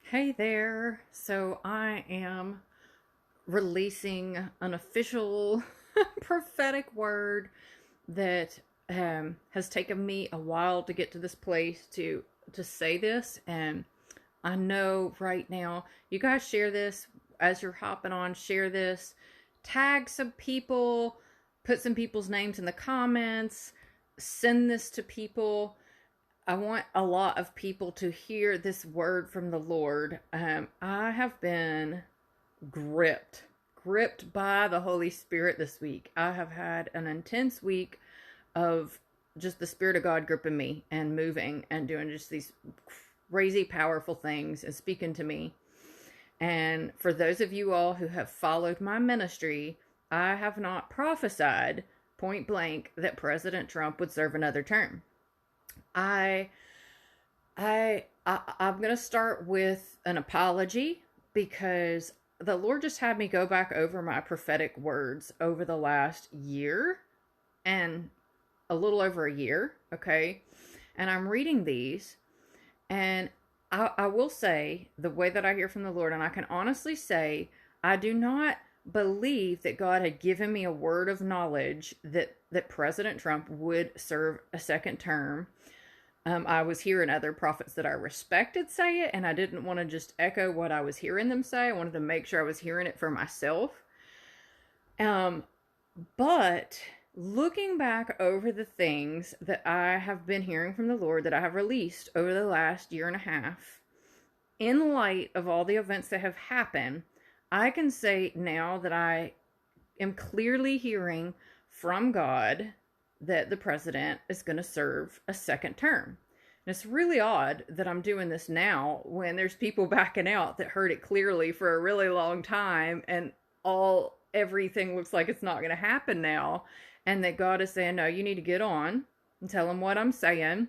Hey there. So I am releasing an official prophetic word that has taken me a while to get to this place to say this, and I know right now you guys share this as you're hopping on, share this, tag some people, put some people's names in the comments, send this to people. I want a lot of people to hear this word from the Lord. I have been gripped, gripped by the Holy Spirit this week. I have had an intense week of just the Spirit of God gripping me and moving and doing just these crazy, powerful things and speaking to me. And for those of you all who have followed my ministry, I have not prophesied point blank that President Trump would serve another term. I I'm going to start with an apology because the Lord just had me go back over my prophetic words over the last year and a little over a year, okay? And I'm reading these, and I will say the way that I hear from the Lord, and I can honestly say I do not believe that God had given me a word of knowledge that President Trump would serve a second term. I was hearing other prophets that I respected say it, and I didn't want to just echo what I was hearing them say. I wanted to make sure I was hearing it for myself. But looking back over the things that I have been hearing from the Lord that I have released over the last year and a half, in light of all the events that have happened, I can say now that I am clearly hearing from God that the president is going to serve a second term. And it's really odd that I'm doing this now when there's people backing out that heard it clearly for a really long time, and everything looks like it's not going to happen now, and that God is saying, no, you need to get on and tell them what I'm saying.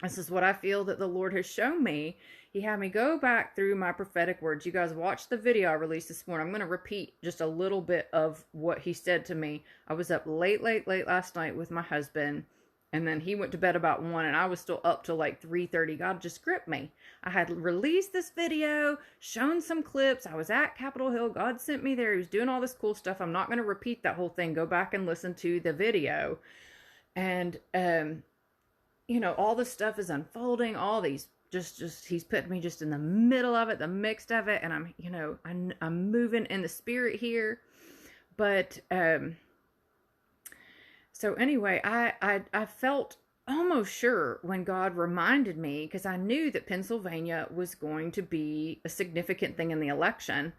This is what I feel that the Lord has shown me. He had me go back through my prophetic words. You guys watched the video I released this morning. I'm going to repeat just a little bit of what he said to me. I was up late last night with my husband, and then he went to bed about 1, and I was still up till like 3:30. God just gripped me. I had released this video, shown some clips. I was at Capitol Hill. God sent me there. He was doing all this cool stuff. I'm not going to repeat that whole thing. Go back and listen to the video. And, all this stuff is unfolding. All these just he's put me just in the middle of it, the mix of it, and I'm moving in the spirit here. But so anyway, I felt almost sure when God reminded me, because I knew that Pennsylvania was going to be a significant thing in the election,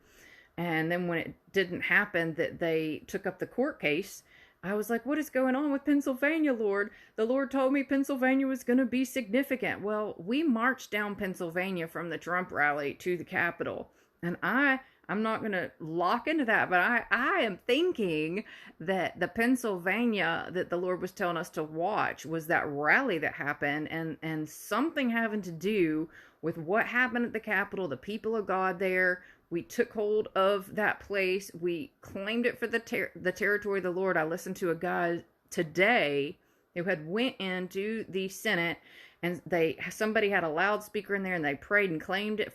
and then when it didn't happen, that they took up the court case, I was like, what is going on with Pennsylvania, Lord? The Lord told me Pennsylvania was going to be significant. Well, we marched down Pennsylvania from the Trump rally to the Capitol. And I'm not going to lock into that, but I am thinking that the Pennsylvania that the Lord was telling us to watch was that rally that happened, and something having to do with what happened at the Capitol, the people of God there. We took hold of that place. We claimed it for the territory of the Lord. I listened to a guy today who had went into the Senate, and somebody had a loudspeaker in there, and they prayed and claimed it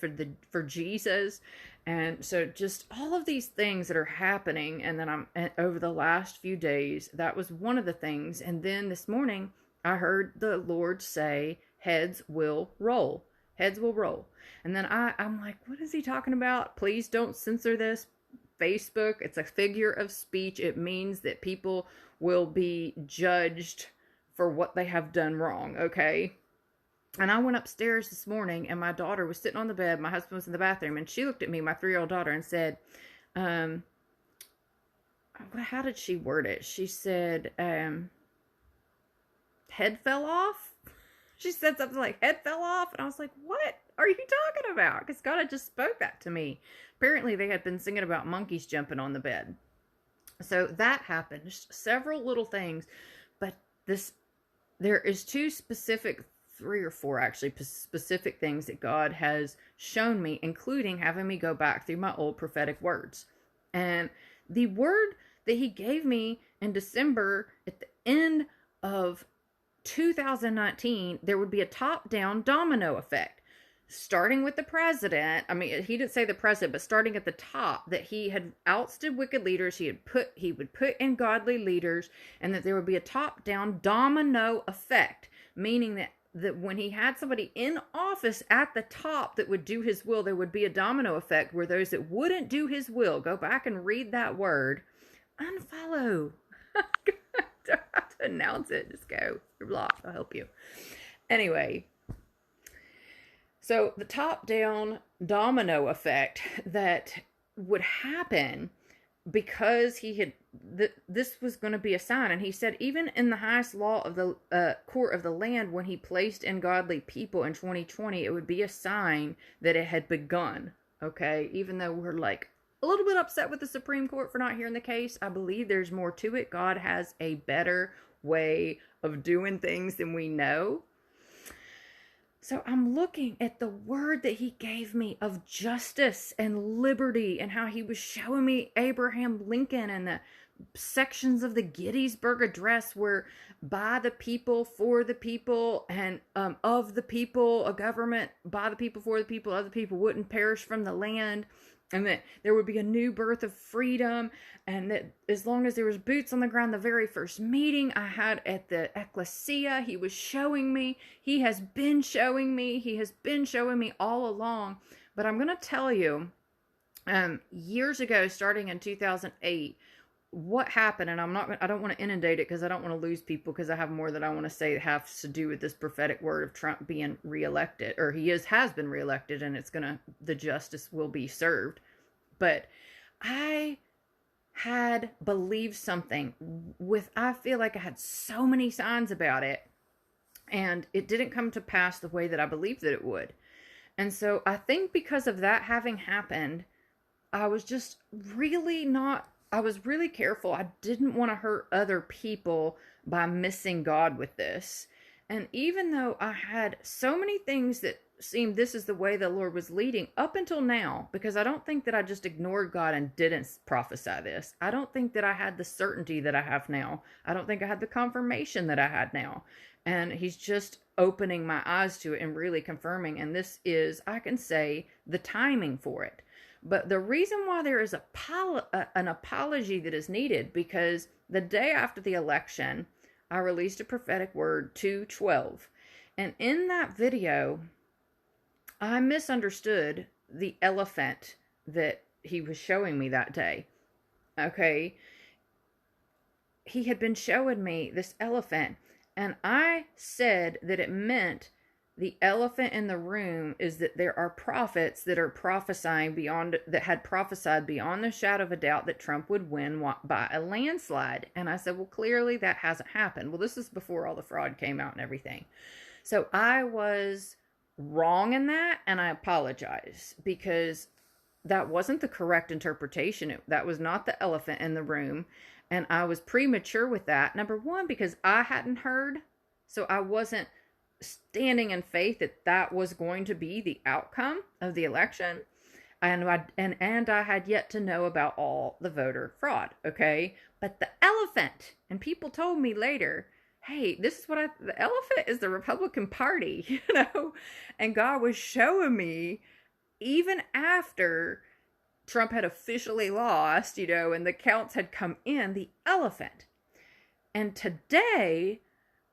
for Jesus. And so just all of these things that are happening, and then over the last few days, that was one of the things. And then this morning, I heard the Lord say, heads will roll. Heads will roll. And then I'm like, what is he talking about? Please don't censor this. Facebook, it's a figure of speech. It means that people will be judged for what they have done wrong, okay? And I went upstairs this morning, and my daughter was sitting on the bed. My husband was in the bathroom, and she looked at me, my 3-year-old daughter, and said, how did she word it? She said, head fell off? She said something like, head fell off. And I was like, what are you talking about? Because God had just spoke that to me. Apparently, they had been singing about monkeys jumping on the bed. So that happened. Just several little things. But there is 3 or 4 actually, specific things that God has shown me, including having me go back through my old prophetic words. And the word that he gave me in December at the end of 2019, there would be a top-down domino effect. starting with the president. I mean, he didn't say the president, but starting at the top, that he had ousted wicked leaders, he would put in godly leaders, and that there would be a top-down domino effect, meaning that when he had somebody in office at the top that would do his will, there would be a domino effect where those that wouldn't do his will, go back and read that word, unfollow. Don't have to announce it. Just go. You're blocked. I'll help you. Anyway, so the top-down domino effect that would happen because this was going to be a sign. And he said, even in the highest law of the court of the land, when he placed in godly people in 2020, it would be a sign that it had begun. Okay, even though we're like a little bit upset with the Supreme Court for not hearing the case, I believe there's more to it. God has a better way of doing things than we know. So I'm looking at the word that he gave me of justice and liberty, and how he was showing me Abraham Lincoln and the sections of the Gettysburg Address where by the people, for the people, and of the people, a government by the people, for the people, of the people wouldn't perish from the land. And that there would be a new birth of freedom. And that as long as there was boots on the ground, the very first meeting I had at the ecclesia, he was showing me. He has been showing me. He has been showing me all along. But I'm going to tell you, years ago, starting in 2008, what happened, and I don't want to inundate it because I don't want to lose people, because I have more that I want to say that has to do with this prophetic word of Trump being reelected, or he has been reelected, and the justice will be served. But I had believed something I feel like I had so many signs about it, and it didn't come to pass the way that I believed that it would. And so I think because of that having happened, I was really careful. I didn't want to hurt other people by missing God with this. And even though I had so many things that seemed this is the way the Lord was leading up until now, because I don't think that I just ignored God and didn't prophesy this. I don't think that I had the certainty that I have now. I don't think I had the confirmation that I had now. And he's just opening my eyes to it and really confirming. And this is, I can say, the timing for it. But the reason why there is an apology that is needed, because the day after the election, I released a prophetic word, 2:12. And in that video, I misunderstood the elephant that he was showing me that day. Okay? He had been showing me this elephant, and I said that it meant the elephant in the room is that there are prophets that are that had prophesied beyond the shadow of a doubt that Trump would win by a landslide. And I said, well, clearly that hasn't happened. Well, this is before all the fraud came out and everything. So I was wrong in that, and I apologize, because that wasn't the correct interpretation. That was not the elephant in the room. And I was premature with that. Number one, because I hadn't heard, so I wasn't standing in faith that was going to be the outcome of the election. And I had yet to know about all the voter fraud. Okay. But the elephant, and people told me later, hey, this is the elephant is the Republican Party, and God was showing me even after Trump had officially lost, and the counts had come in, the elephant. And today,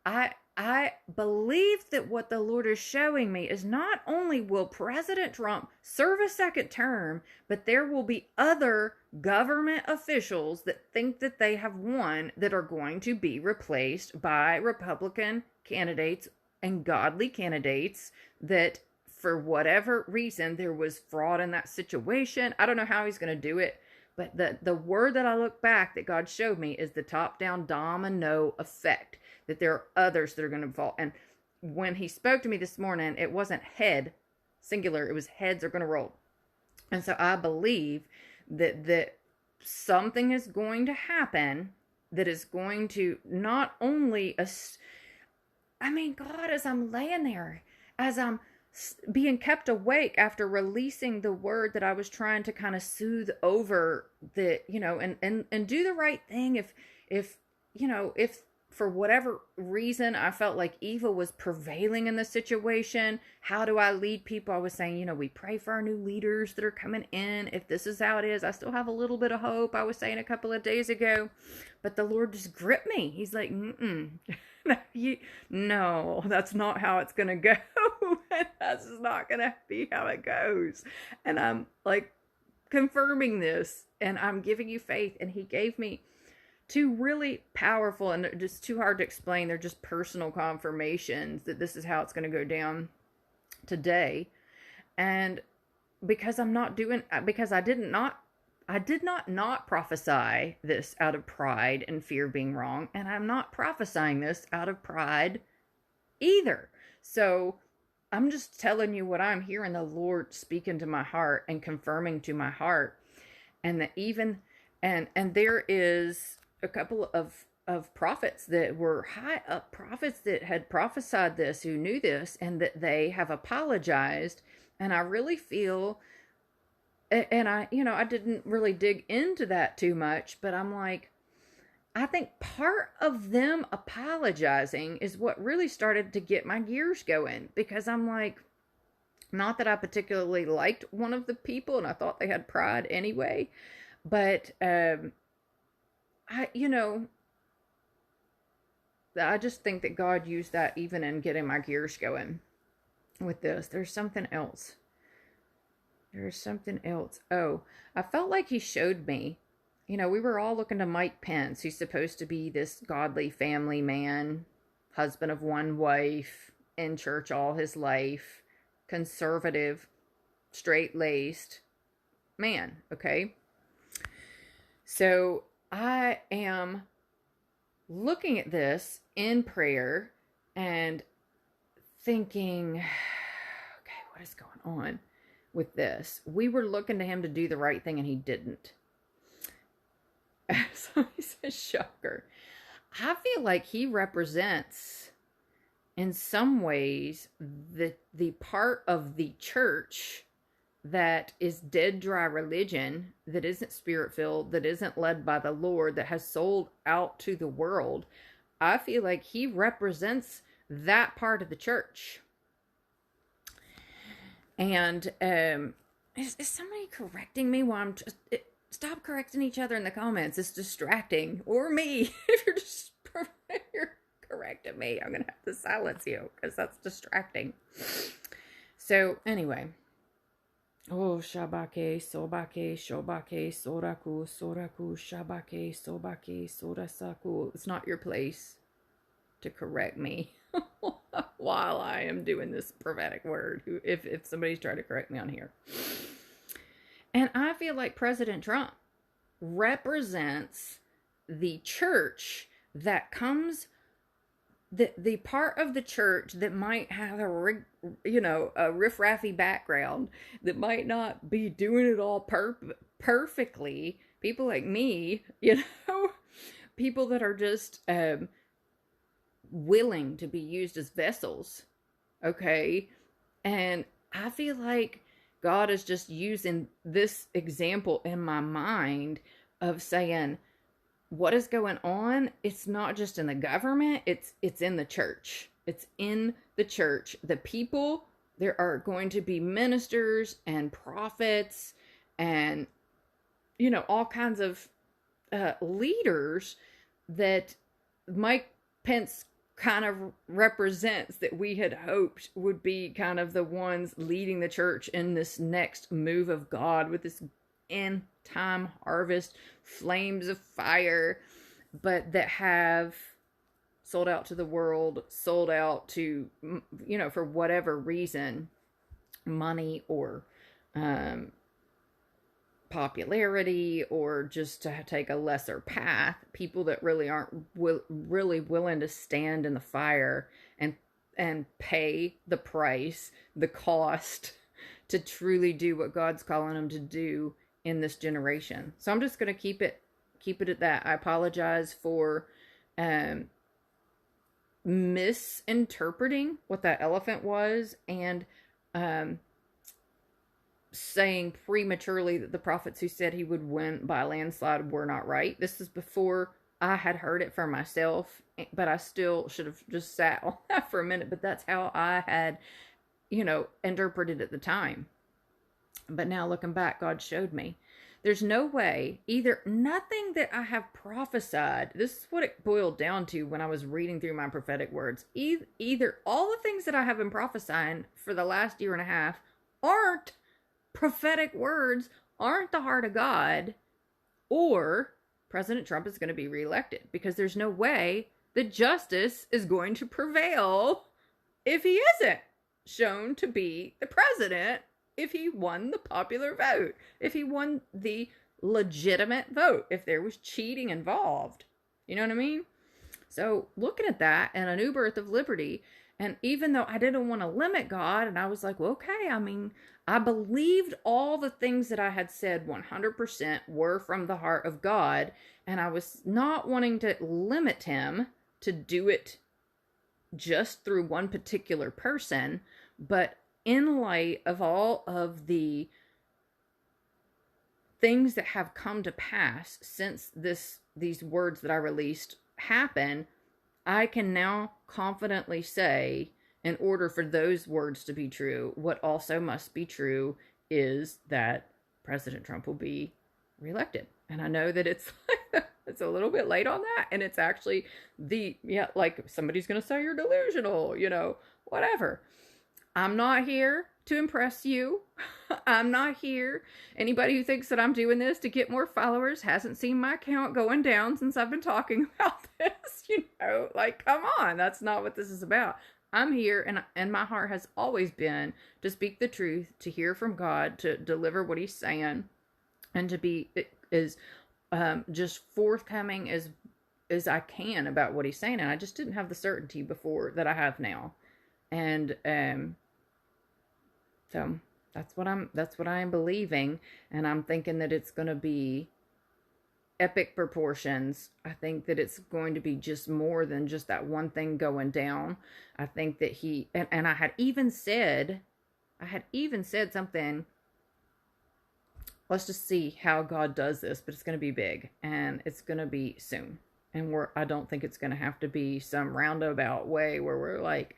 I believe that what the Lord is showing me is not only will President Trump serve a second term, but there will be other government officials that think that they have won that are going to be replaced by Republican candidates and godly candidates that, for whatever reason, there was fraud in that situation. I don't know how he's going to do it, but the word that I look back that God showed me is the top-down domino effect, that there are others that are going to fall. And when he spoke to me this morning, it wasn't head, singular, it was heads are going to roll. And so I believe that something is going to happen that is going to not only, God, as I'm laying there, as I'm being kept awake after releasing the word that I was trying to kind of soothe over and do the right thing. If for whatever reason, I felt like evil was prevailing in the situation. How do I lead people? I was saying, we pray for our new leaders that are coming in. If this is how it is, I still have a little bit of hope. I was saying a couple of days ago, but the Lord just gripped me. He's like, no, that's not how it's going to go. That's not going to be how it goes. And I'm like confirming this, and I'm giving you faith. And he gave me two really powerful, and they're just too hard to explain. They're just personal confirmations that this is how it's going to go down today. And because I did not prophesy this out of pride and fear of being wrong. And I'm not prophesying this out of pride either. So I'm just telling you what I'm hearing the Lord speaking to my heart and confirming to my heart. And that even, and there is a couple of prophets that were high up prophets that had prophesied this, who knew this, and that they have apologized. And I really feel, and I didn't really dig into that too much, but I'm like, I think part of them apologizing is what really started to get my gears going, because I'm like, not that I particularly liked one of the people, and I thought they had pride anyway, but I just think that God used that even in getting my gears going with this. There's something else. Oh, I felt like he showed me, we were all looking to Mike Pence, who's supposed to be this godly family man, husband of one wife, in church all his life, conservative, straight-laced man, okay? So I am looking at this in prayer and thinking, okay, what is going on with this? We were looking to him to do the right thing, and he didn't. So he's a shocker. I feel like he represents, in some ways, the part of the church that is dead dry religion, that isn't spirit-filled, that isn't led by the Lord, that has sold out to the world. I feel like he represents that part of the church. And is somebody correcting me while I'm just... Stop correcting each other in the comments. It's distracting. Or me. If you're correcting me, I'm going to have to silence you, because that's distracting. So, anyway... Oh, shabake, sobake, shobake, soraku, soraku, shabake, sobake, sorasaku. It's not your place to correct me while I am doing this prophetic word, if somebody's trying to correct me on here. And I feel like President Trump represents the church that comes... The part of the church that might have a riffraffy background, that might not be doing it all perfectly. People like me, people that are just willing to be used as vessels, okay? And I feel like God is just using this example in my mind of saying, what is going on? It's not just in the government, it's in the church. It's in the church. The people, there are going to be ministers and prophets and, all kinds of leaders that Mike Pence kind of represents, that we had hoped would be kind of the ones leading the church in this next move of God, with this end time harvest, flames of fire, but that have sold out to the world, sold out to, for whatever reason, money or popularity, or just to take a lesser path. People that really aren't really willing to stand in the fire and pay the price, the cost, to truly do what God's calling them to do in this generation. So I'm just going to keep it at that. I apologize for misinterpreting what that elephant was, and saying prematurely that the prophets who said he would win by a landslide were not right. This is before I had heard it for myself, but I still should have just sat on that for a minute. But that's how I had, interpreted at the time. But now looking back, God showed me. There's no way, either nothing that I have prophesied, this is what it boiled down to when I was reading through my prophetic words. Either all the things that I have been prophesying for the last year and a half aren't prophetic words, aren't the heart of God, or President Trump is going to be reelected, because there's no way that justice is going to prevail if he isn't shown to be the president, if he won the popular vote, if he won the legitimate vote, if there was cheating involved. You know what I mean? So looking at that and a new birth of liberty, and even though I didn't want to limit God, and I was like, well, okay, I mean, I believed all the things that I had said 100% were from the heart of God, and I was not wanting to limit him to do it just through one particular person, but in light of all of the things that have come to pass since these words that I released happen, I can now confidently say, in order for those words to be true, what also must be true is that President Trump will be reelected. And I know that it's it's a little bit late on that, and it's actually like somebody's going to say you're delusional, whatever. I'm not here to impress you. I'm not here. Anybody who thinks that I'm doing this to get more followers hasn't seen my count going down since I've been talking about this, like, come on. That's not what this is about. I'm here, and my heart has always been to speak the truth, to hear from God, to deliver what he's saying, and to be as just forthcoming as I can about what he's saying. And I just didn't have the certainty before that I have now. And so that's what I am believing, and I'm thinking that it's going to be epic proportions. I think that it's going to be just more than just that one thing going down. I think that and I had even said something. Let's just see how God does this, but it's going to be big, and it's going to be soon. And I don't think it's going to have to be some roundabout way where we're like,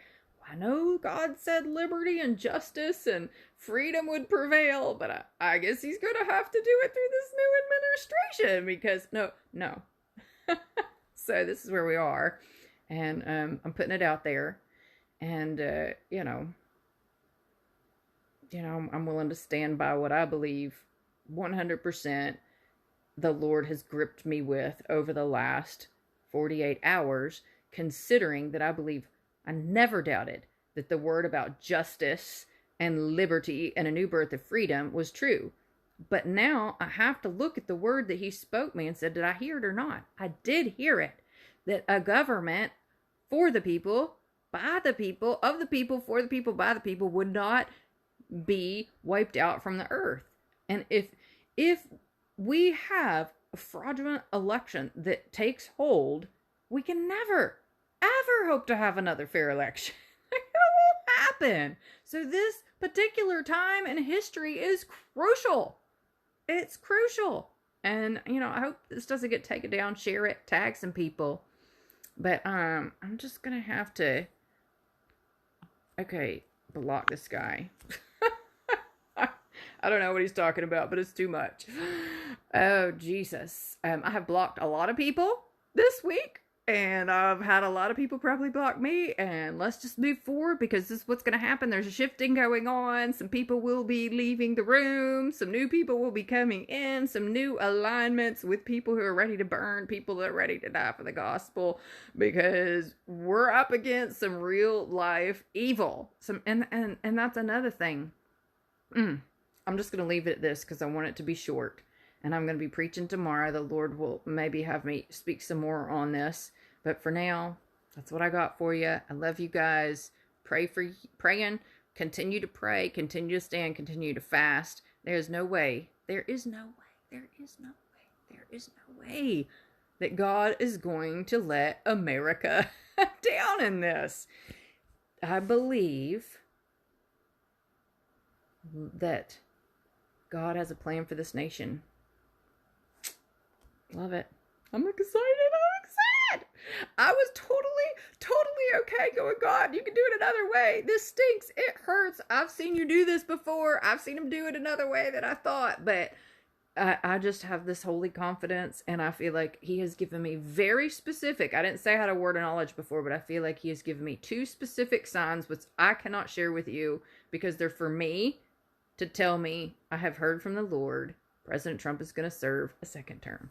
I know God said liberty and justice and freedom would prevail, but I guess he's going to have to do it through this new administration, because no. So this is where we are, and I'm putting it out there, and I'm willing to stand by what I believe 100% the Lord has gripped me with over the last 48 hours, considering that I never doubted that the word about justice and liberty and a new birth of freedom was true. But now I have to look at the word that he spoke me and said, did I hear it or not? I did hear it. That a government for the people, by the people, of the people, for the people, by the people would not be wiped out from the earth. And if we have a fraudulent election that takes hold, we can never, ever hope to have another fair election. It won't happen. So this particular time in history is crucial. It's crucial. And, I hope this doesn't get taken down. Share it. Tag some people. But I'm just going to have to, block this guy. I don't know what he's talking about, but it's too much. Oh, Jesus. I have blocked a lot of people this week, and I've had a lot of people probably block me, and let's just move forward, because this is what's going to happen. There's a shifting going on. Some people will be leaving the room. Some new people will be coming in. Some new alignments with people who are ready to burn, people that are ready to die for the gospel, because we're up against some real life evil. And that's another thing. I'm just going to leave it at this because I want it to be short. And I'm going to be preaching tomorrow. The Lord will maybe have me speak some more on this. But for now, that's what I got for you. I love you guys. Praying. Continue to pray. Continue to stand. Continue to fast. There is no way that God is going to let America down in this. I believe that God has a plan for this nation. Love it. I'm excited. I'm excited. I was totally okay going, God, you can do it another way. This stinks. It hurts. I've seen you do this before. I've seen him do it another way than I thought. But I just have this holy confidence, and I feel like he has given me very specific. I didn't say I had a word of knowledge before, but I feel like he has given me 2 specific signs, which I cannot share with you because they're for me to tell me I have heard from the Lord. President Trump is going to serve a second term.